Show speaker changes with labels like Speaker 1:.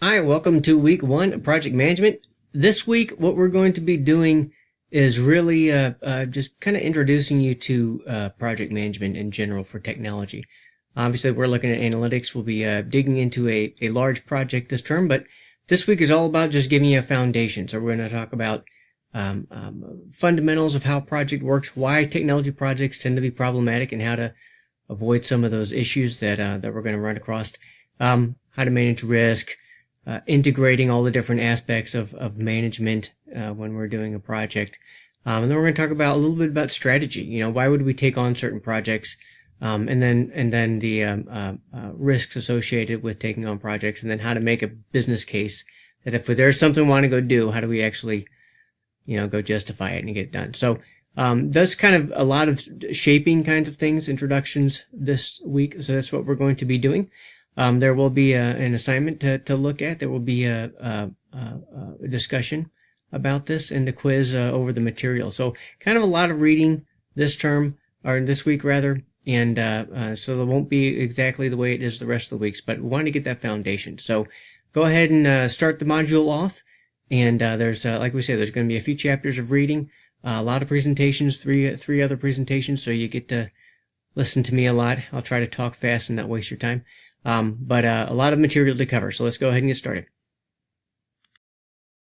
Speaker 1: Hi, welcome to week 1 of project management. This week, what we're going to be doing is really just kind of introducing you to project management in general for technology. Obviously, we're looking at analytics. We'll be digging into a large project this term, but this week is all about just giving you a foundation. So we're going to talk about fundamentals of how project works, why technology projects tend to be problematic, and how to avoid some of those issues that we're going to run across. How to manage risk, integrating all the different aspects of management when we're doing a project. And then we're going to talk about a little bit about strategy. You know, why would we take on certain projects? And then the risks associated with taking on projects, and then how to make a business case that if there's something we want to go do, how do we actually, go justify it and get it done? So that's kind of a lot of shaping kinds of things, introductions this week. So that's what we're going to be doing. There will be an assignment to look at. There will be a discussion about this and a quiz over the material. So kind of a lot of reading this term, or this week rather, and so it won't be exactly the way it is the rest of the weeks, but we want to get that foundation. So go ahead and start the module off, and there's, like we said, there's going to be a few chapters of reading, a lot of presentations, three other presentations, so you get to listen to me a lot. I'll try to talk fast and not waste your time. But a lot of material to cover, so let's go ahead and get started.